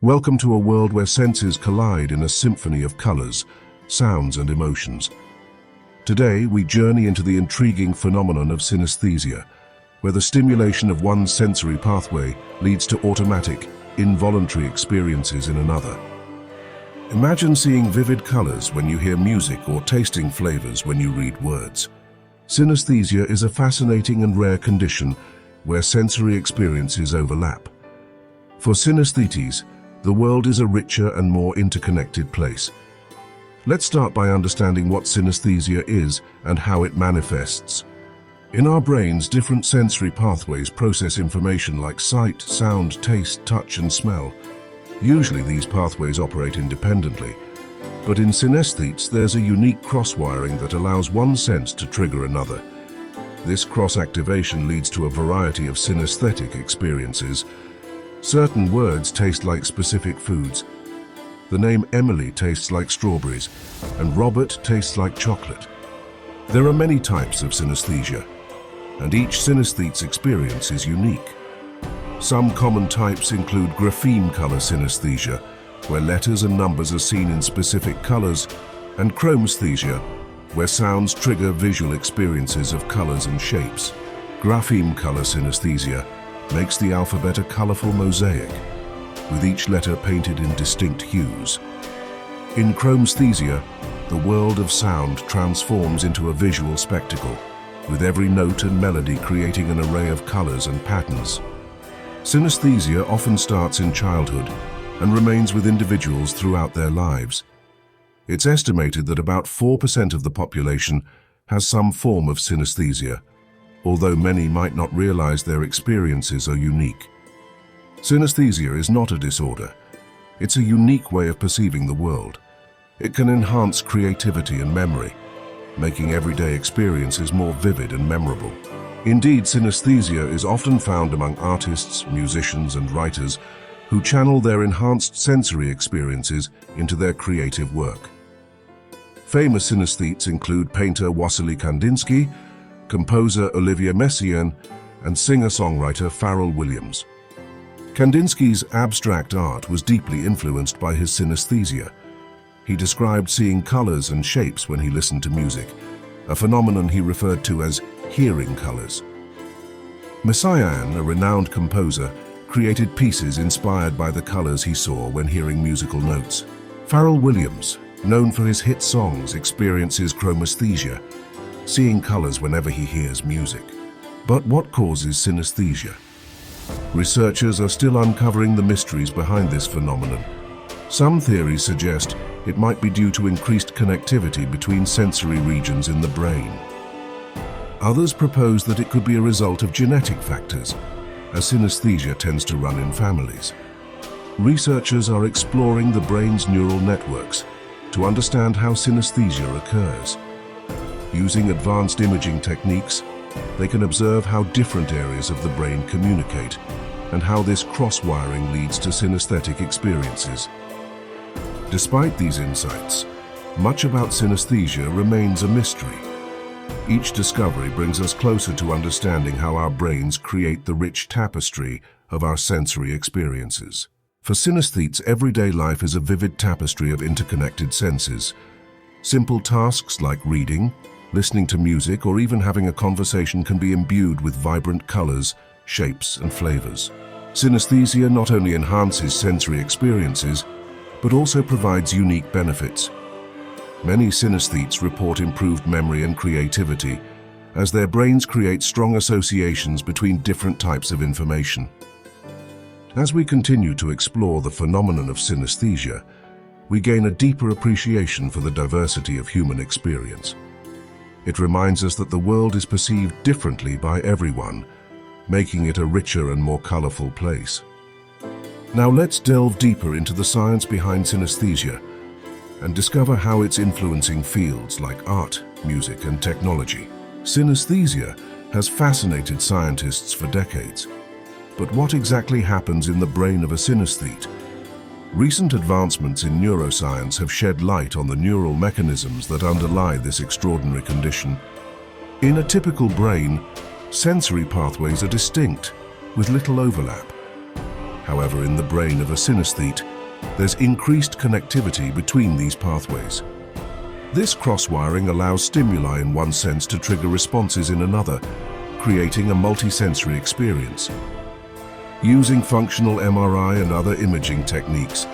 Welcome to a world where senses collide in a symphony of colors, sounds, and emotions. Today, we journey into the intriguing phenomenon of synesthesia, where the stimulation of one sensory pathway leads to automatic, involuntary experiences in another. Imagine seeing vivid colors when you hear music or tasting flavors when you read words. Synesthesia is a fascinating and rare condition where sensory experiences overlap. For synesthetes, the world is a richer and more interconnected place. Let's start by understanding what synesthesia is and how it manifests. In our brains, different sensory pathways process information like sight, sound, taste, touch, and smell. Usually these pathways operate independently, but in synesthetes there's a unique cross-wiring that allows one sense to trigger another. This cross-activation leads to a variety of synesthetic experiences. Certain words taste like specific foods. The name Emily tastes like strawberries, and Robert tastes like chocolate. There are many types of synesthesia, and each synesthete's experience is unique. Some common types include grapheme-color synesthesia, where letters and numbers are seen in specific colors, and Chromesthesia, where sounds trigger visual experiences of colors and shapes. Grapheme-color synesthesia makes the alphabet a colorful mosaic, with each letter painted in distinct hues. In Chromesthesia, the world of sound transforms into a visual spectacle, with every note and melody creating an array of colors and patterns. Synesthesia often starts in childhood and remains with individuals throughout their lives. It's estimated that about 4% of the population has some form of synesthesia, although many might not realize their experiences are unique. Synesthesia is not a disorder. It's a unique way of perceiving the world. It can enhance creativity and memory, making everyday experiences more vivid and memorable. Indeed, synesthesia is often found among artists, musicians, and writers who channel their enhanced sensory experiences into their creative work. Famous synesthetes include painter Wassily Kandinsky, composer Olivier Messiaen, and singer-songwriter Pharrell Williams. Kandinsky's abstract art was deeply influenced by his synesthesia. He described seeing colors and shapes when he listened to music, a phenomenon he referred to as hearing colors. Messiaen, a renowned composer, created pieces inspired by the colors he saw when hearing musical notes. Pharrell Williams, known for his hit songs, experiences chromesthesia, seeing colors whenever he hears music. But what causes synesthesia? Researchers are still uncovering the mysteries behind this phenomenon. Some theories suggest it might be due to increased connectivity between sensory regions in the brain. Others propose that it could be a result of genetic factors, as synesthesia tends to run in families. Researchers are exploring the brain's neural networks to understand how synesthesia occurs. Using advanced imaging techniques, they can observe how different areas of the brain communicate and how this cross-wiring leads to synesthetic experiences. Despite these insights, much about synesthesia remains a mystery. Each discovery brings us closer to understanding how our brains create the rich tapestry of our sensory experiences. For synesthetes, everyday life is a vivid tapestry of interconnected senses. Simple tasks like reading, listening to music, or even having a conversation can be imbued with vibrant colors, shapes, and flavors. Synesthesia not only enhances sensory experiences, but also provides unique benefits. Many synesthetes report improved memory and creativity, as their brains create strong associations between different types of information. As we continue to explore the phenomenon of synesthesia, we gain a deeper appreciation for the diversity of human experience. It reminds us that the world is perceived differently by everyone, making it a richer and more colorful place. Now let's delve deeper into the science behind synesthesia and discover how it's influencing fields like art, music, and technology. Synesthesia has fascinated scientists for decades. But what exactly happens in the brain of a synesthete? Recent advancements in neuroscience have shed light on the neural mechanisms that underlie this extraordinary condition. In a typical brain, sensory pathways are distinct, with little overlap. However, in the brain of a synesthete, there's increased connectivity between these pathways. This cross-wiring allows stimuli in one sense to trigger responses in another, creating a multisensory experience. Using functional MRI and other imaging techniques,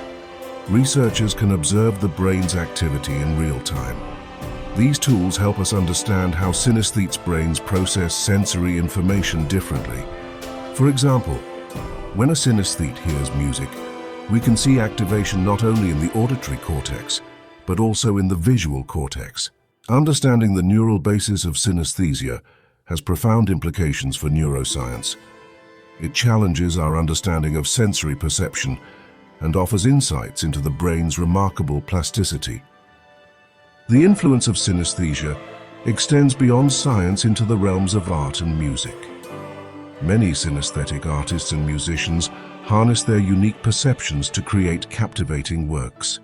researchers can observe the brain's activity in real time. These tools help us understand how synesthetes' brains process sensory information differently. For example, when a synesthete hears music, we can see activation not only in the auditory cortex, but also in the visual cortex. Understanding the neural basis of synesthesia has profound implications for neuroscience. It challenges our understanding of sensory perception and offers insights into the brain's remarkable plasticity. The influence of synesthesia extends beyond science into the realms of art and music. Many synesthetic artists and musicians harness their unique perceptions to create captivating works.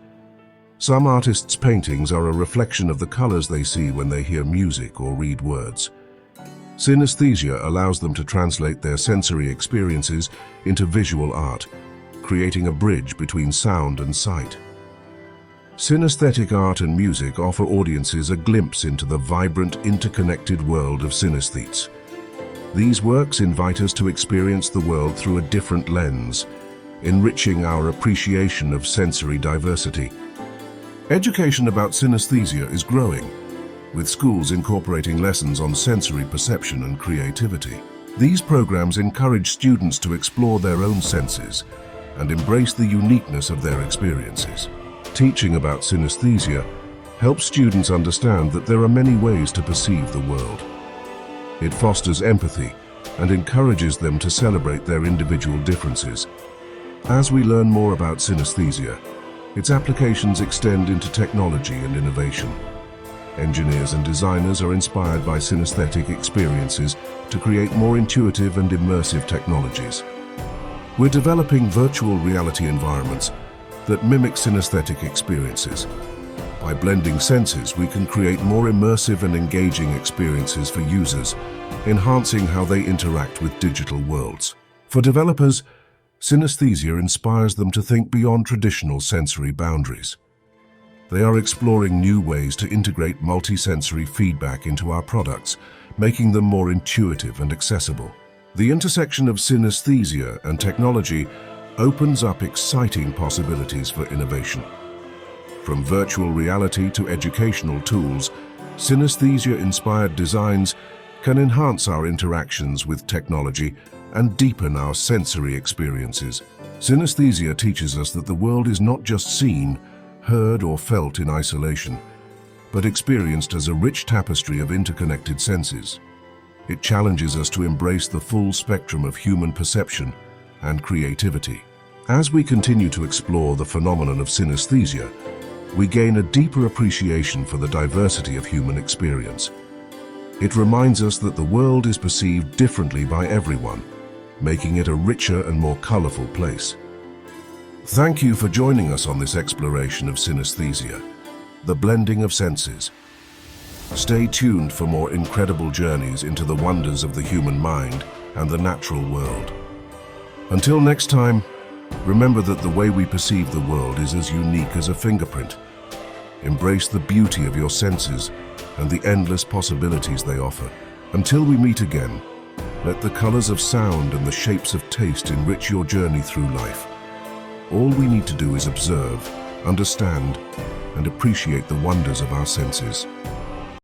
Some artists' paintings are a reflection of the colors they see when they hear music or read words. Synesthesia allows them to translate their sensory experiences into visual art, creating a bridge between sound and sight. Synesthetic art and music offer audiences a glimpse into the vibrant, interconnected world of synesthetes. These works invite us to experience the world through a different lens, enriching our appreciation of sensory diversity. Education about synesthesia is growing, with schools incorporating lessons on sensory perception and creativity. These programs encourage students to explore their own senses and embrace the uniqueness of their experiences. Teaching about synesthesia helps students understand that there are many ways to perceive the world. It fosters empathy and encourages them to celebrate their individual differences. As we learn more about synesthesia, its applications extend into technology and innovation. Engineers and designers are inspired by synesthetic experiences to create more intuitive and immersive technologies. We're developing virtual reality environments that mimic synesthetic experiences. By blending senses, we can create more immersive and engaging experiences for users, enhancing how they interact with digital worlds. For developers, synesthesia inspires them to think beyond traditional sensory boundaries. They are exploring new ways to integrate multisensory feedback into our products, making them more intuitive and accessible. The intersection of synesthesia and technology opens up exciting possibilities for innovation. From virtual reality to educational tools, synesthesia-inspired designs can enhance our interactions with technology and deepen our sensory experiences. Synesthesia teaches us that the world is not just seen, heard, or felt in isolation, but experienced as a rich tapestry of interconnected senses. It challenges us to embrace the full spectrum of human perception and creativity. As we continue to explore the phenomenon of synesthesia, we gain a deeper appreciation for the diversity of human experience. It reminds us that the world is perceived differently by everyone, making it a richer and more colorful place. Thank you for joining us on this exploration of synesthesia, the blending of senses. Stay tuned for more incredible journeys into the wonders of the human mind and the natural world. Until next time, remember that the way we perceive the world is as unique as a fingerprint. Embrace the beauty of your senses and the endless possibilities they offer. Until we meet again, let the colors of sound and the shapes of taste enrich your journey through life. All we need to do is observe, understand, and appreciate the wonders of our senses.